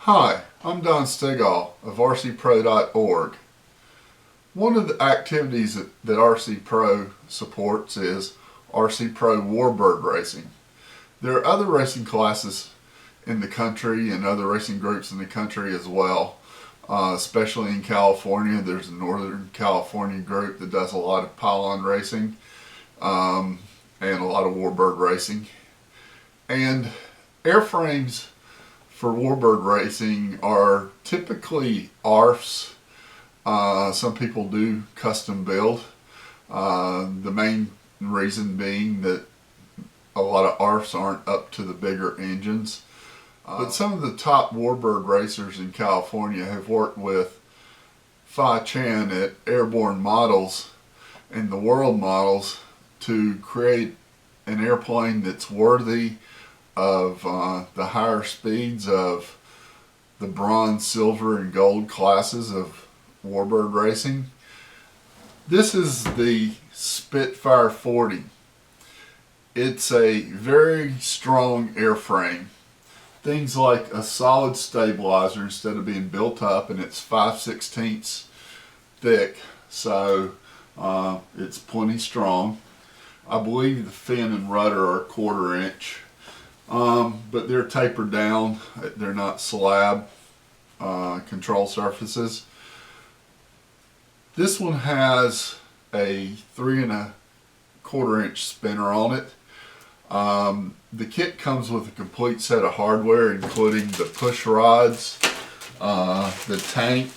Hi, I'm Don Stegall of rcpro.org. One of the activities that RC Pro supports is RC Pro Warbird Racing. There are other racing classes in the country and other racing groups in the country as well, especially in California. There's a Northern California group that does a lot of pylon racing and a lot of warbird racing. And airframes for warbird racing are typically ARFs. Some people do custom build. The main reason being that a lot of ARFs aren't up to the bigger engines. But some of the top warbird racers in California have worked with Phi Chan at Airborne Models and the World Models to create an airplane that's worthy of the higher speeds of the bronze, silver, and gold classes of warbird racing. This is the Spitfire 40. It's a very strong airframe. Things like a solid stabilizer instead of being built up, and it's 5/16 thick, so it's plenty strong. I believe the fin and rudder are 1/4 inch. But they're tapered down. They're not slab control surfaces. This one has a 3 1/4 inch spinner on it. The kit comes with a complete set of hardware, including the push rods, the tank,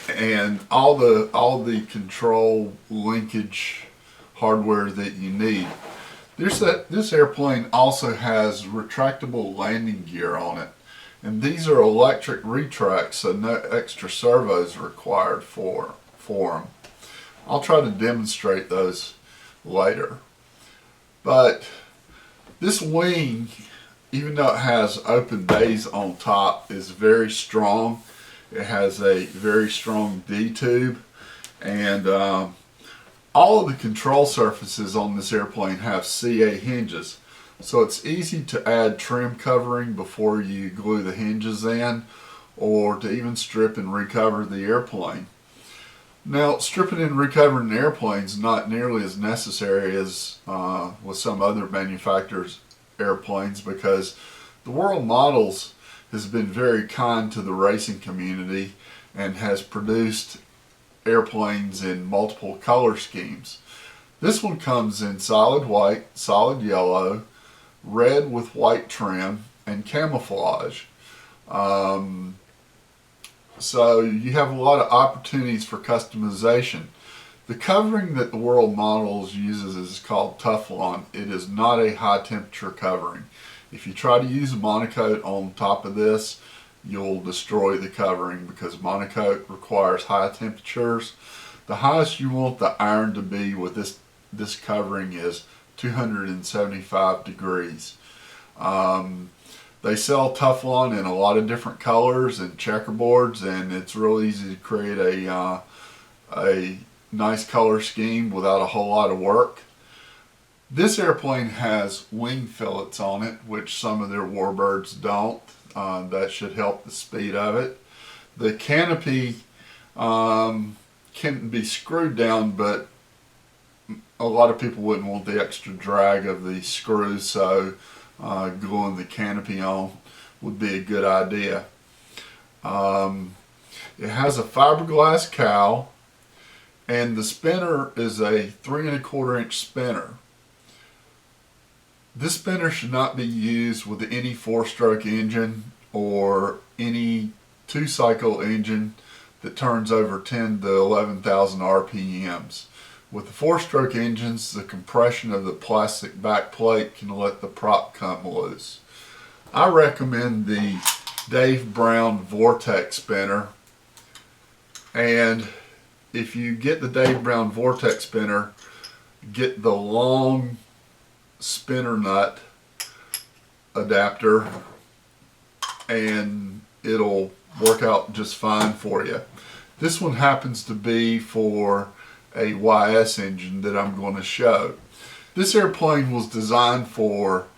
and all the control linkage hardware that you need. This airplane also has retractable landing gear on it, and these are electric retracts, so no extra servos required for them. I'll try to demonstrate those later. But this wing, even though it has open bays on top, is very strong. It has a very strong D-tube, and all of the control surfaces on this airplane have CA hinges, so it's easy to add trim covering before you glue the hinges in, or to even strip and recover the airplane. Now, stripping and recovering the airplane is not nearly as necessary as with some other manufacturers' airplanes, because the World Models has been very kind to the racing community and has produced airplanes in multiple color schemes. This one comes in solid white, solid yellow, red with white trim, and camouflage. So you have a lot of opportunities for customization. The covering that the World Models uses is called Teflon. It is not a high temperature covering. If you try to use a monocoat on top of this, you'll destroy the covering, because monocoat requires high temperatures. The highest you want the iron to be with this covering is 275 degrees. They sell Teflon in a lot of different colors and checkerboards, and it's real easy to create a nice color scheme without a whole lot of work. This airplane has wing fillets on it, which some of their warbirds don't. That should help the speed of it. The canopy can be screwed down, but a lot of people wouldn't want the extra drag of the screws, so gluing the canopy on would be a good idea. It has a fiberglass cowl, and the spinner is a 3 1/4 inch spinner. This spinner should not be used with any 4-stroke engine or any 2-cycle engine that turns over 10 to 11,000 RPMs. With the 4-stroke engines, the compression of the plastic back plate can let the prop come loose. I recommend the Dave Brown Vortex spinner, and if you get the Dave Brown Vortex spinner, get the long spinner nut adapter, and it'll work out just fine for you. This one happens to be for a YS engine that I'm going to show. This airplane was designed for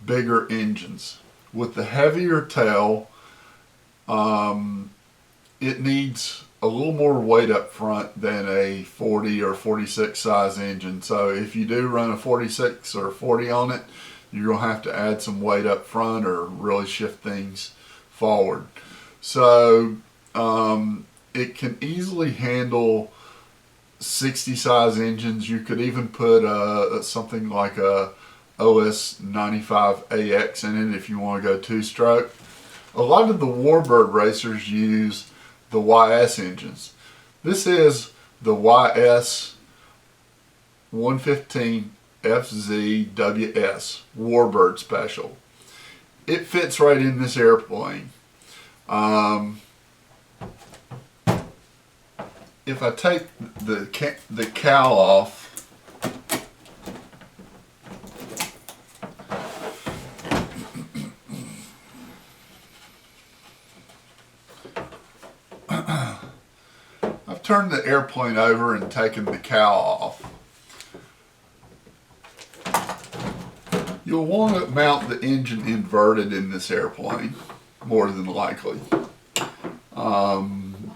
bigger engines. With the heavier tail, it needs a little more weight up front than a 40 or 46 size engine. So if you do run a 46 or 40 on it, you're going to have to add some weight up front or really shift things forward. So it can easily handle 60 size engines. You could even put something like a OS 95AX in it if you want to go two-stroke. A lot of the Warbird racers use the YS engines. This is the YS 115 FZWS Warbird Special. It fits right in this airplane. If I take the cowl off, I've turned the airplane over and taken the cowl off. You'll want to mount the engine inverted in this airplane, more than likely.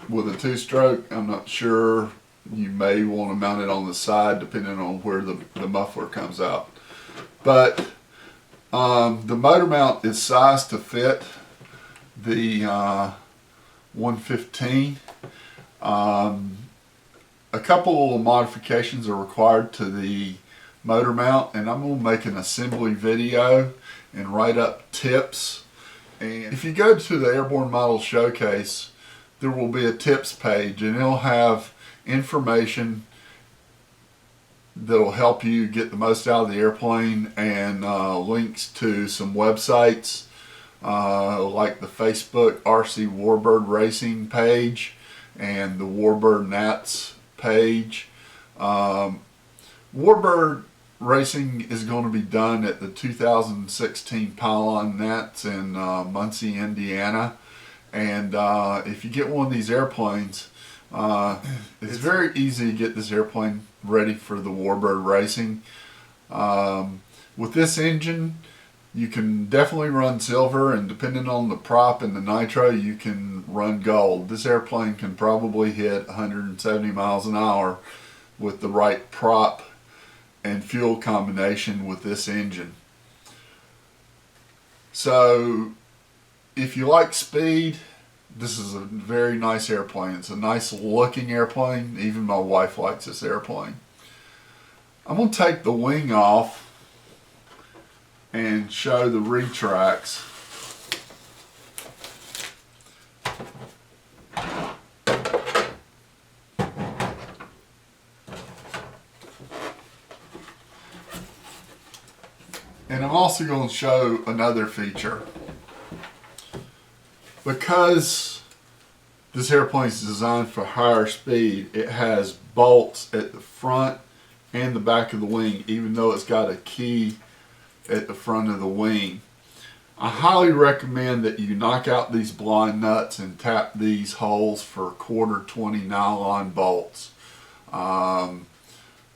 With a two-stroke, I'm not sure. You may want to mount it on the side depending on where the muffler comes out. But the motor mount is sized to fit the 115. A couple of modifications are required to the motor mount, and I'm going to make an assembly video and write up tips. And if you go to the Airborne Model Showcase, there will be a tips page, and it'll have information that will help you get the most out of the airplane, and links to some websites like the Facebook RC Warbird Racing page and the Warbird Nats page. Warbird Racing is going to be done at the 2016 Pylon Nats in Muncie, Indiana. And if you get one of these airplanes, it's very easy to get this airplane ready for the Warbird Racing. With this engine, you can definitely run silver, and depending on the prop and the nitro, you can run gold. This airplane can probably hit 170 miles an hour with the right prop and fuel combination with this engine. So if you like speed, this is a very nice airplane. It's a nice looking airplane. Even my wife likes this airplane. I'm going to take the wing off and show the retracts. And I'm also going to show another feature. Because this airplane is designed for higher speed, it has bolts at the front and the back of the wing, even though it's got a key at the front of the wing. I highly recommend that you knock out these blind nuts and tap these holes for 1/4 nylon bolts.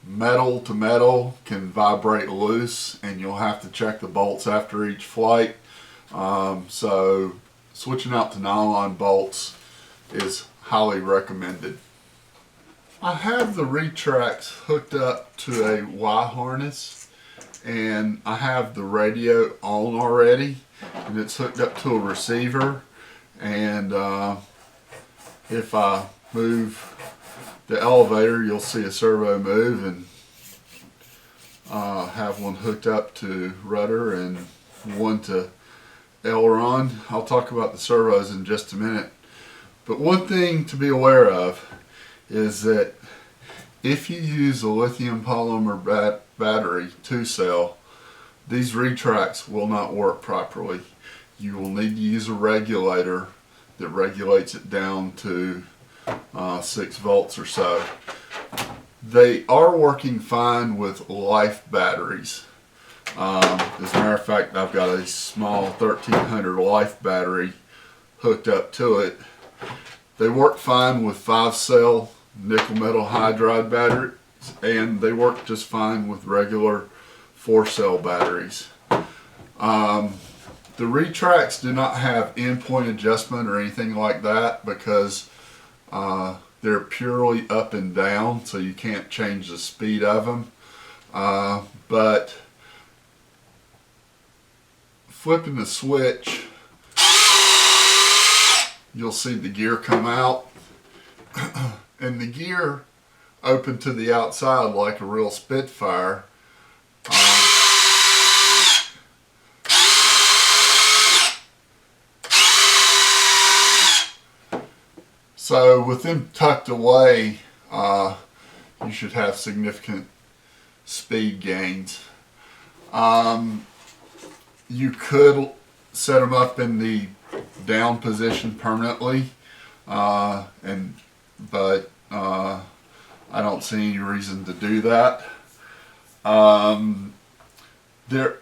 Metal to metal can vibrate loose, and you'll have to check the bolts after each flight. So switching out to nylon bolts is highly recommended. I have the retracts hooked up to a Y harness, and I have the radio on already, and it's hooked up to a receiver. And if I move the elevator, you'll see a servo move, and have one hooked up to rudder and one to aileron. I'll talk about the servos in just a minute. But one thing to be aware of is that if you use a lithium polymer battery 2-cell, these retracts will not work properly. You will need to use a regulator that regulates it down to 6 volts or so. They are working fine with life batteries. As a matter of fact, I've got a small 1300 life battery hooked up to it. They work fine with 5-cell nickel metal hydride batteries, and they work just fine with regular 4-cell batteries. The retracts do not have endpoint adjustment or anything like that because they're purely up and down, so you can't change the speed of them. But flipping the switch, you'll see the gear come out, and the gear open to the outside like a real Spitfire. So with them tucked away, you should have significant speed gains. You could set them up in the down position permanently, but I don't see any reason to do that. There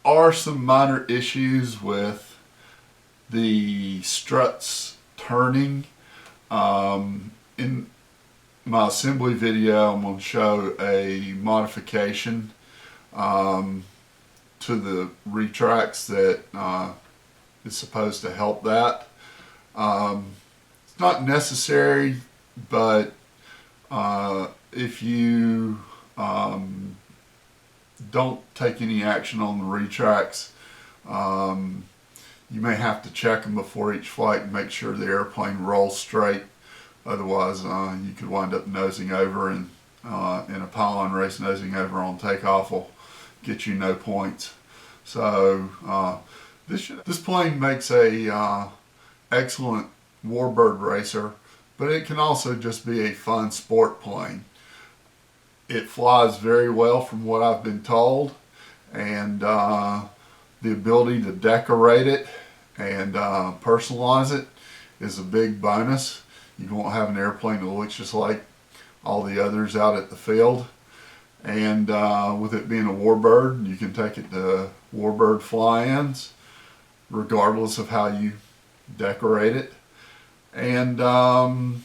are some minor issues with the struts turning. In my assembly video, I'm going to show a modification to the retracts that is supposed to help that. It's not necessary, but if you don't take any action on the retracts, you may have to check them before each flight and make sure the airplane rolls straight. Otherwise, you could wind up nosing over, and in a pylon race, nosing over on takeoff will get you no points. So this plane makes a excellent warbird racer, but it can also just be a fun sport plane. It flies very well from what I've been told, and the ability to decorate it and personalize it is a big bonus. You won't have an airplane that looks just like all the others out at the field. And with it being a warbird, you can take it to warbird fly-ins regardless of how you decorate it. And I'm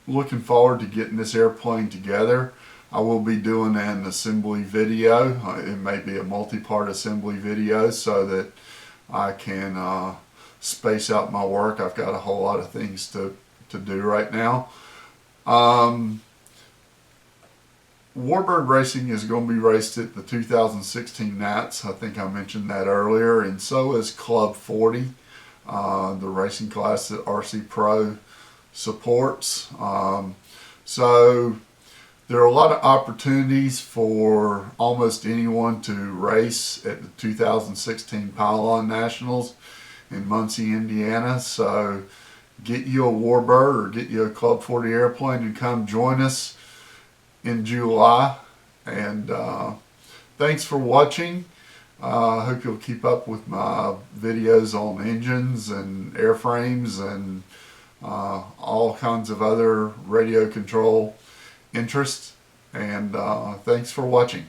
looking forward to getting this airplane together. I will be doing an assembly video. It may be a multi-part assembly video so that I can space out my work. I've got a whole lot of things to do right now. Warbird racing is going to be raced at the 2016 Nats. I think I mentioned that earlier, and so is Club 40, the racing class that RC Pro supports. So there are a lot of opportunities for almost anyone to race at the 2016 Pylon Nationals in Muncie, Indiana. So get you a warbird or get you a Club 40 airplane and come join us in July. And thanks for watching. I hope you'll keep up with my videos on engines and airframes and all kinds of other radio control interests. And thanks for watching.